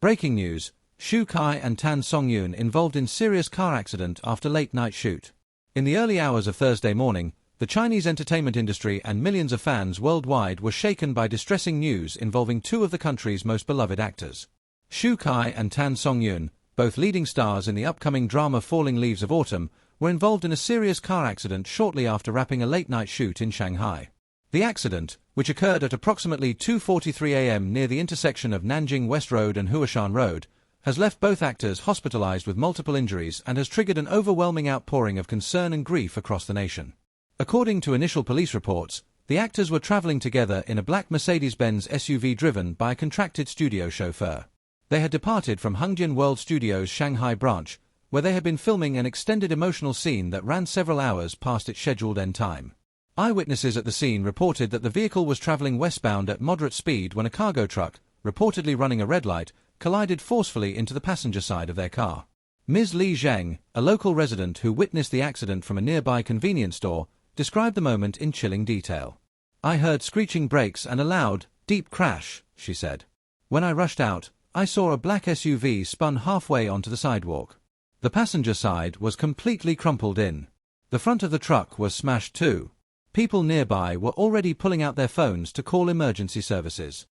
Breaking news: Shu Kai and Tan Songyun involved in serious car accident after late-night shoot. In the early hours of Thursday morning, the Chinese entertainment industry and millions of fans worldwide were shaken by distressing news involving two of the country's most beloved actors. Shu Kai and Tan Songyun, both leading stars in the upcoming drama Falling Leaves of Autumn, were involved in a serious car accident shortly after wrapping a late-night shoot in Shanghai. The accident, which occurred at approximately 2:43 a.m. near the intersection of Nanjing West Road and Huashan Road, has left both actors hospitalized with multiple injuries and has triggered an overwhelming outpouring of concern and grief across the nation. According to initial police reports, the actors were traveling together in a black Mercedes-Benz SUV driven by a contracted studio chauffeur. They had departed from Songyun World Studios' Shanghai branch, where they had been filming an extended emotional scene that ran several hours past its scheduled end time. Eyewitnesses at the scene reported that the vehicle was traveling westbound at moderate speed when a cargo truck, reportedly running a red light, collided forcefully into the passenger side of their car. Ms. Li Zheng, a local resident who witnessed the accident from a nearby convenience store, described the moment in chilling detail. "I heard screeching brakes and a loud, deep crash," she said. "When I rushed out, I saw a black SUV spun halfway onto the sidewalk. The passenger side was completely crumpled in. The front of the truck was smashed too. People nearby were already pulling out their phones to call emergency services."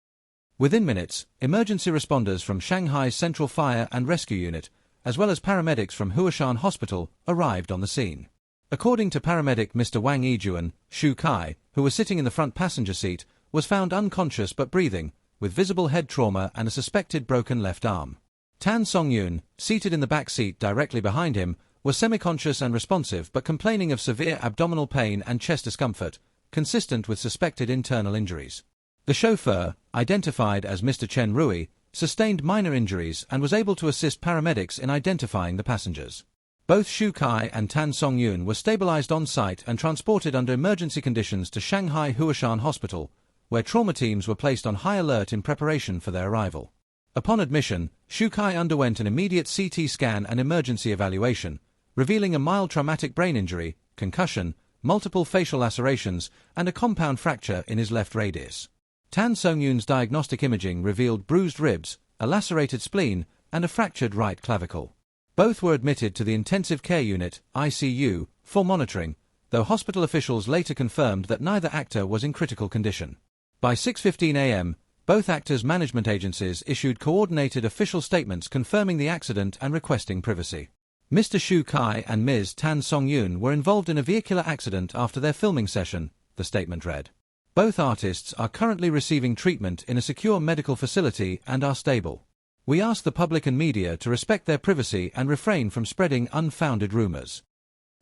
Within minutes, emergency responders from Shanghai's Central Fire and Rescue Unit, as well as paramedics from Huashan Hospital, arrived on the scene. According to paramedic Mr. Wang Yijuan, Shu Kai, who was sitting in the front passenger seat, was found unconscious but breathing, with visible head trauma and a suspected broken left arm. Tan Songyun, seated in the back seat directly behind him, was semi-conscious and responsive but complaining of severe abdominal pain and chest discomfort, consistent with suspected internal injuries. The chauffeur, identified as Mr. Chen Rui, sustained minor injuries and was able to assist paramedics in identifying the passengers. Both Shu Kai and Tan Songyun were stabilized on-site and transported under emergency conditions to Shanghai Huashan Hospital, where trauma teams were placed on high alert in preparation for their arrival. Upon admission, Shu Kai underwent an immediate CT scan and emergency evaluation, revealing a mild traumatic brain injury, concussion, multiple facial lacerations, and a compound fracture in his left radius. Tan Songyun's diagnostic imaging revealed bruised ribs, a lacerated spleen, and a fractured right clavicle. Both were admitted to the Intensive Care Unit, ICU, for monitoring, though hospital officials later confirmed that neither actor was in critical condition. By 6:15 a.m., both actors' management agencies issued coordinated official statements confirming the accident and requesting privacy. Mr. Shu Kai and Ms. Tan Songyun were involved in a vehicular accident after their filming session, the statement read. Both artists are currently receiving treatment in a secure medical facility and are stable. We ask the public and media to respect their privacy and refrain from spreading unfounded rumors.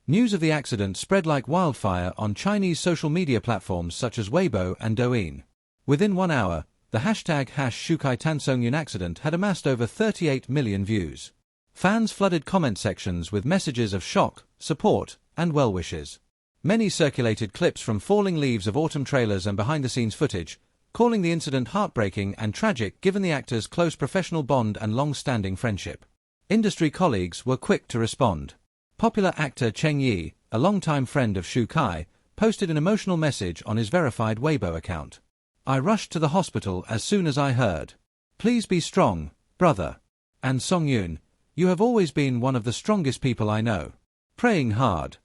News of the accident spread like wildfire on Chinese social media platforms such as Weibo and Douyin. Within 1 hour, the hashtag #ShuKaiTanSongyun accident had amassed over 38 million views. Fans flooded comment sections with messages of shock, support, and well wishes. Many circulated clips from Falling Leaves of Autumn trailers and behind-the-scenes footage, calling the incident heartbreaking and tragic given the actors' close professional bond and long-standing friendship. Industry colleagues were quick to respond. Popular actor Cheng Yi, a longtime friend of Shu Kai, posted an emotional message on his verified Weibo account. "I rushed to the hospital as soon as I heard. Please be strong, brother. And Songyun, you have always been one of the strongest people I know. Praying hard."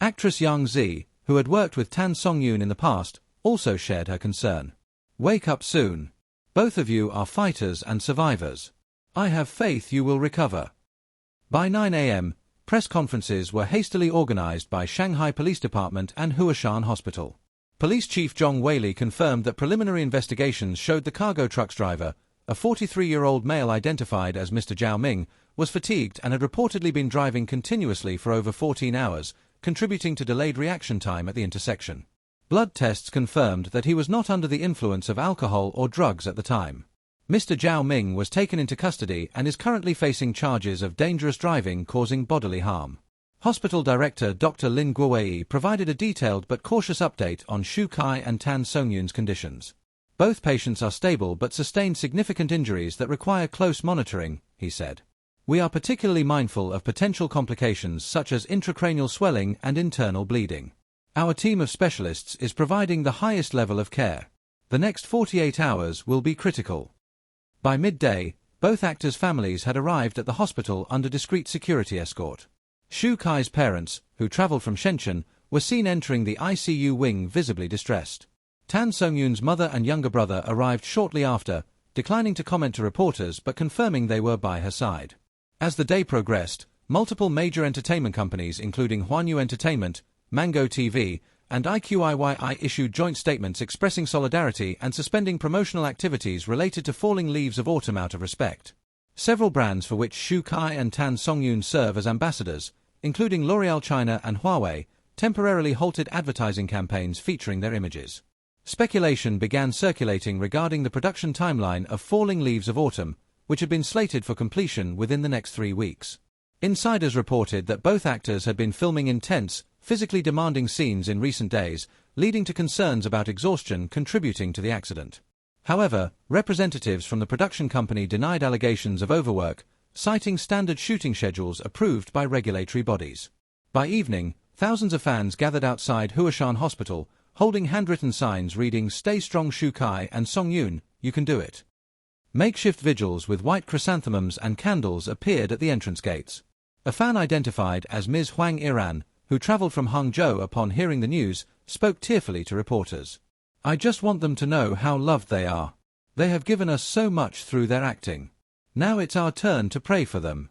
Actress Yang Zi, who had worked with Tan Songyun in the past, also shared her concern. "Wake up soon. Both of you are fighters and survivors. I have faith you will recover." By 9 a.m., press conferences were hastily organized by Shanghai Police Department and Huashan Hospital. Police Chief Zhong Weili confirmed that preliminary investigations showed the cargo truck's driver, a 43-year-old male identified as Mr. Zhao Ming, was fatigued and had reportedly been driving continuously for over 14 hours, contributing to delayed reaction time at the intersection. Blood tests confirmed that he was not under the influence of alcohol or drugs at the time. Mr. Zhao Ming was taken into custody and is currently facing charges of dangerous driving causing bodily harm. Hospital Director Dr. Lin Guowei provided a detailed but cautious update on Shu Kai and Tan Songyun's conditions. "Both patients are stable but sustained significant injuries that require close monitoring," he said. "We are particularly mindful of potential complications such as intracranial swelling and internal bleeding. Our team of specialists is providing the highest level of care. The next 48 hours will be critical." By midday, Both actors' families had arrived at the hospital under discreet security escort. Shu Kai's parents, who traveled from Shenzhen, were seen entering the ICU wing visibly distressed. Tan Songyun's mother and younger brother arrived shortly after, declining to comment to reporters but confirming they were by her side. As the day progressed, multiple major entertainment companies including Huanyu Entertainment, Mango TV, and IQIYI issued joint statements expressing solidarity and suspending promotional activities related to falling leaves of autumn out of respect. Several brands for which Shu Kai and Tan Songyun serve as ambassadors, including L'Oréal China and Huawei, temporarily halted advertising campaigns featuring their images. Speculation began circulating regarding the production timeline of Falling Leaves of Autumn, which had been slated for completion within the next 3 weeks. Insiders reported that both actors had been filming intense, physically demanding scenes in recent days, leading to concerns about exhaustion contributing to the accident. However, representatives from the production company denied allegations of overwork, citing standard shooting schedules approved by regulatory bodies. By evening, thousands of fans gathered outside Huashan Hospital, holding handwritten signs reading "Stay strong Shu Kai and Songyun, you can do it." Makeshift vigils with white chrysanthemums and candles appeared at the entrance gates. A fan identified as Ms. Huang Iran, who traveled from Hangzhou upon hearing the news, spoke tearfully to reporters. "I just want them to know how loved they are. They have given us so much through their acting. Now it's our turn to pray for them."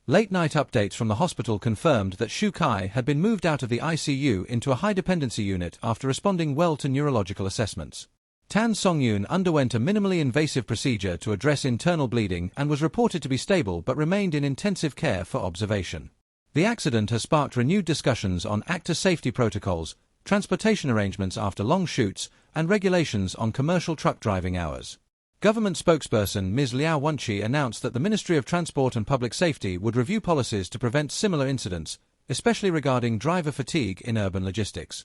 Late-night updates from the hospital confirmed that Shu Kai had been moved out of the ICU into a high-dependency unit after responding well to neurological assessments. Tan Songyun underwent a minimally invasive procedure to address internal bleeding and was reported to be stable but remained in intensive care for observation. The accident has sparked renewed discussions on actor safety protocols, transportation arrangements after long shoots, and regulations on commercial truck driving hours. Government spokesperson Ms. Liao Wenqi announced that the Ministry of Transport and Public Safety would review policies to prevent similar incidents, especially regarding driver fatigue in urban logistics.